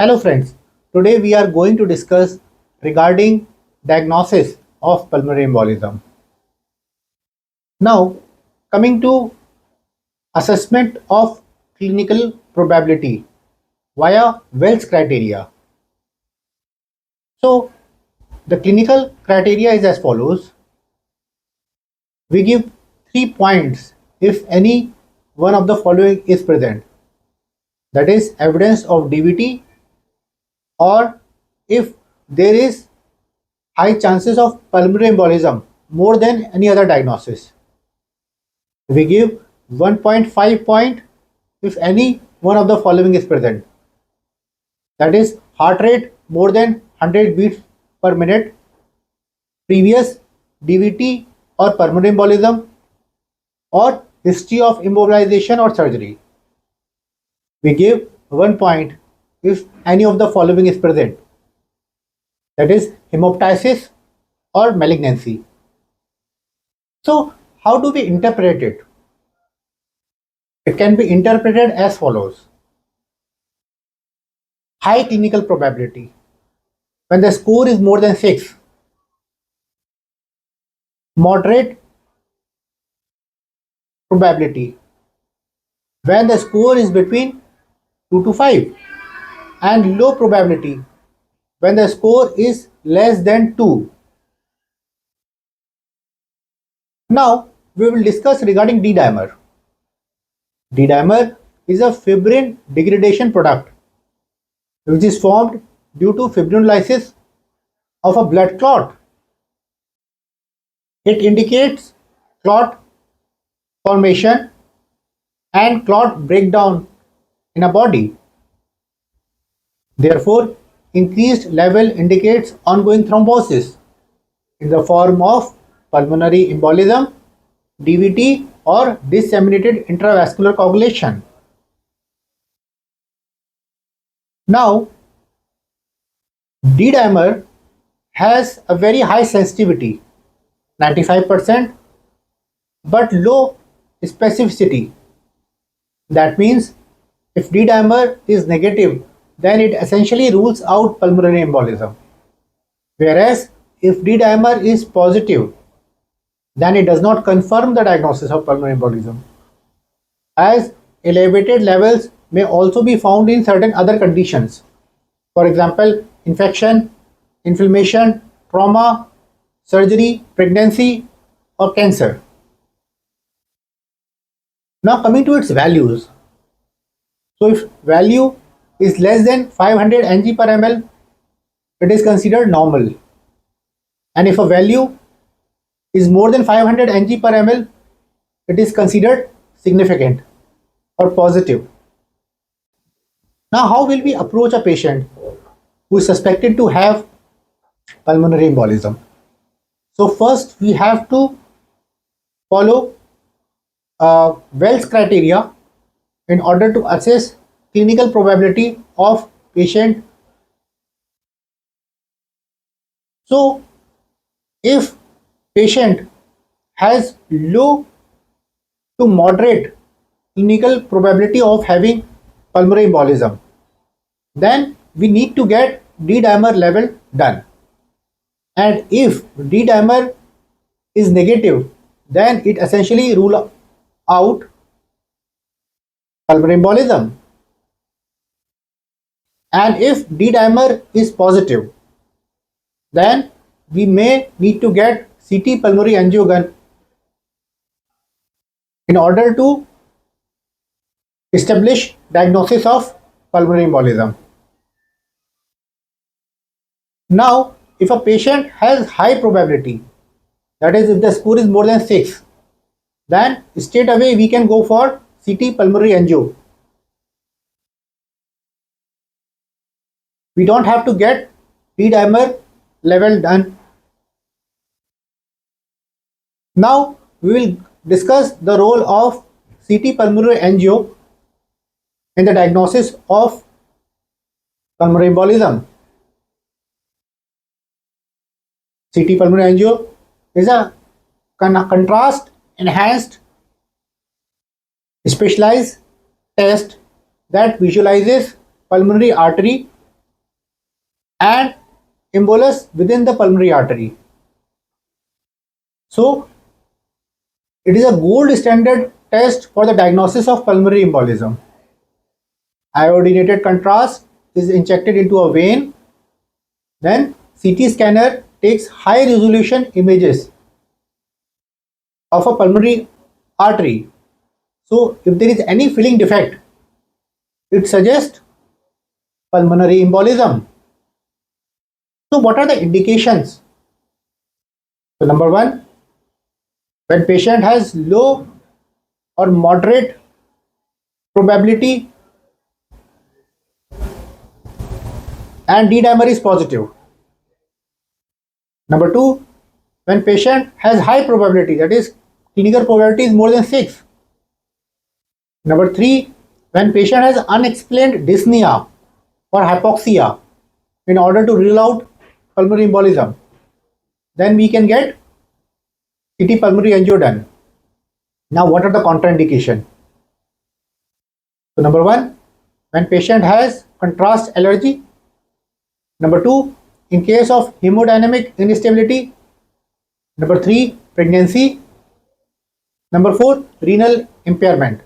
Hello friends, today we are going to discuss regarding diagnosis of pulmonary embolism. Now, coming to assessment of clinical probability via Wells criteria. So, the clinical criteria is as follows. We give 3 points if any one of the following is present. That is evidence of DVT, or if there is high chances of pulmonary embolism more than any other diagnosis. We give 1.5 point if any one of the following is present. That is heart rate more than 100 beats per minute, previous DVT or pulmonary embolism, or history of immobilization or surgery. We give 1 point if any of the following is present. That is hemoptysis or malignancy. So how do we interpret it? It can be interpreted as follows. High clinical probability. When the score is more than 6. Moderate probability. When the score is between 2 to 5. And low probability. When the score is less than 2. Now we will discuss regarding D-dimer. D-dimer is a fibrin degradation product which is formed due to fibrinolysis of a blood clot. It indicates clot formation and clot breakdown in a body. Therefore, increased level indicates ongoing thrombosis in the form of pulmonary embolism, DVT, or disseminated intravascular coagulation. Now, D-dimer has a very high sensitivity, 95%, but low specificity. That means if D-dimer is negative, then it essentially rules out pulmonary embolism. Whereas if D-dimer is positive, then it does not confirm the diagnosis of pulmonary embolism, as elevated levels may also be found in certain other conditions. For example, infection, inflammation, trauma, surgery, pregnancy, or cancer. Now coming to its values. So if value is less than 500 ng per ml, it is considered normal. And if a value is more than 500 ng per ml, it is considered significant or positive. Now, how will we approach a patient who is suspected to have pulmonary embolism? So first we have to follow Wells criteria in order to assess clinical probability of patient. So if patient has low to moderate clinical probability of having pulmonary embolism, then we need to get D-dimer level done. And if D-dimer is negative, then it essentially rules out pulmonary embolism. And if D-dimer is positive, then we may need to get CT pulmonary angiogram in order to establish diagnosis of pulmonary embolism. Now, if a patient has high probability, that is if the score is more than 6, then straight away we can go for CT pulmonary angio. We don't have to get D-dimer level done. Now we will discuss the role of CT pulmonary angio in the diagnosis of pulmonary embolism. CT pulmonary angio is a contrast enhanced specialized test that visualizes pulmonary artery and embolus within the pulmonary artery. So it is a gold standard test for the diagnosis of pulmonary embolism. Iodinated contrast is injected into a vein. Then CT scanner takes high resolution images of a pulmonary artery. So if there is any filling defect, it suggests pulmonary embolism. So what are the indications? So number one, when patient has low or moderate probability and D-dimer is positive. Number two, when patient has high probability, that is clinical probability is more than 6. Number three, when patient has unexplained dyspnea or hypoxia in order to rule out pulmonary embolism, then we can get CT pulmonary angio done. Now what are the contraindication? So number one, when patient has contrast allergy. Number two, in case of hemodynamic instability. Number three, pregnancy. Number four, renal impairment.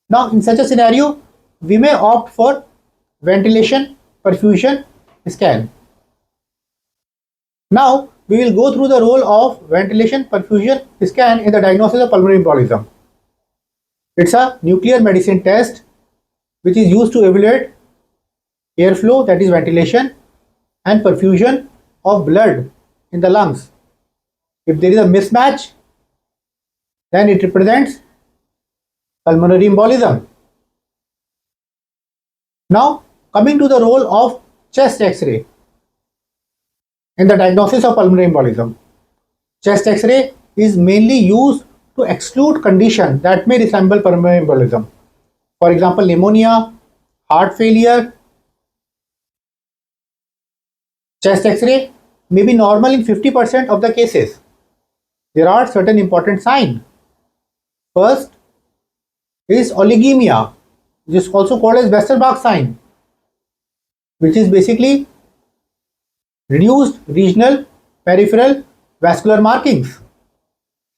Now in such a scenario, we may opt for ventilation perfusion scan. Now we will go through the role of ventilation perfusion scan in the diagnosis of pulmonary embolism. It's a nuclear medicine test which is used to evaluate airflow, that is ventilation, and perfusion of blood in the lungs. If there is a mismatch, then it represents pulmonary embolism. Now coming to the role of chest X-ray in the diagnosis of pulmonary embolism. Chest X-ray is mainly used to exclude conditions that may resemble pulmonary embolism. For example, pneumonia, heart failure. Chest X-ray may be normal in 50% of the cases. There are certain important signs. First is oligemia, which is also called as Westerberg sign, which is basically reduced regional peripheral vascular markings.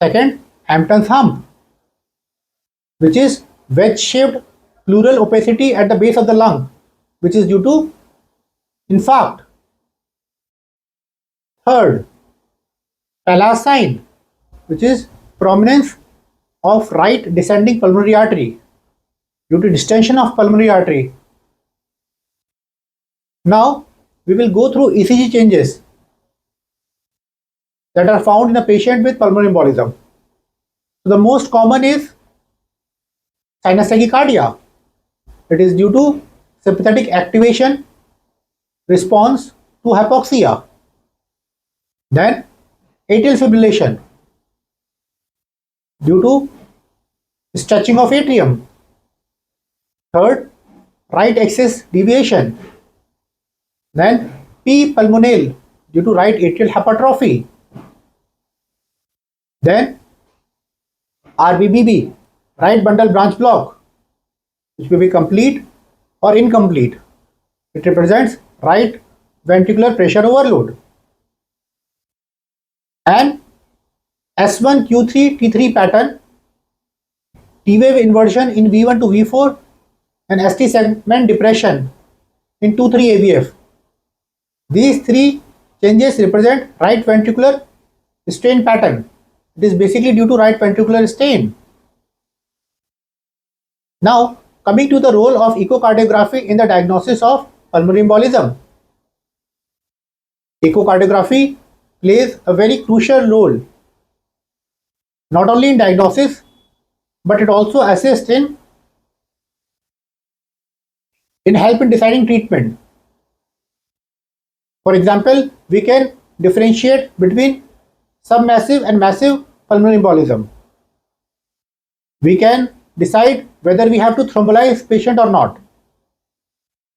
Second, Hampton's hump, which is wedge-shaped pleural opacity at the base of the lung, which is due to infarct. Third, Pallas sign, which is prominence of right descending pulmonary artery due to distension of pulmonary artery. Now we will go through ECG changes that are found in a patient with pulmonary embolism. So the most common is sinus tachycardia. It is due to sympathetic activation response to hypoxia. Then atrial fibrillation due to stretching of atrium. Third, right axis deviation. Then P pulmonale due to right atrial hypertrophy. Then RBBB, right bundle branch block, which may be complete or incomplete. It represents right ventricular pressure overload. And S1Q3 T3 pattern, T-wave inversion in V1 to V4, and ST segment depression in 2-3 AVF. These three changes represent right ventricular strain pattern. It is basically due to right ventricular strain. Now coming to the role of echocardiography in the diagnosis of pulmonary embolism. Echocardiography plays a very crucial role not only in diagnosis, but it also assists in help in deciding treatment. For example, we can differentiate between submassive and massive pulmonary embolism. We can decide whether we have to thrombolize patient or not.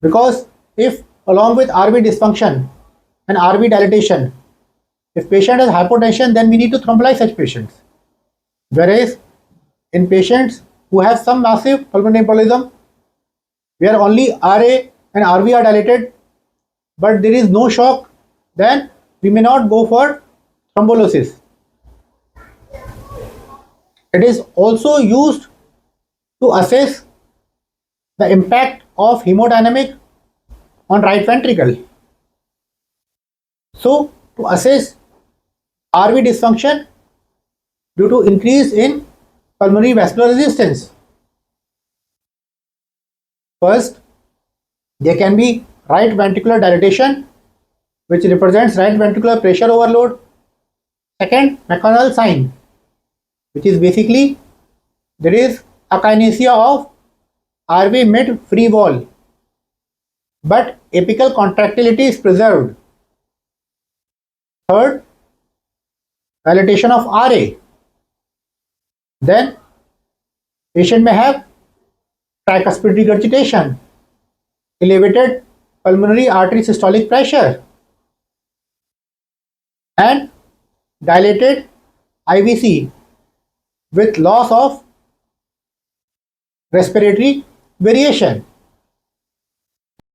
Because if along with RV dysfunction and RV dilatation, if patient has hypotension, then we need to thrombolize such patients. Whereas in patients who have some massive pulmonary embolism, where only RA and RV are dilated, but there is no shock, then we may not go for thrombolysis. It is also used to assess the impact of hemodynamic on right ventricle. So, to assess RV dysfunction due to increase in pulmonary vascular resistance, first, there can be right ventricular dilatation, which represents right ventricular pressure overload. Second, McConnell sign, which is basically there is akinesia of RV mid free wall, but apical contractility is preserved. Third, dilatation of RA. Then patient may have tricuspid regurgitation, elevated pulmonary artery systolic pressure, and dilated IVC with loss of respiratory variation.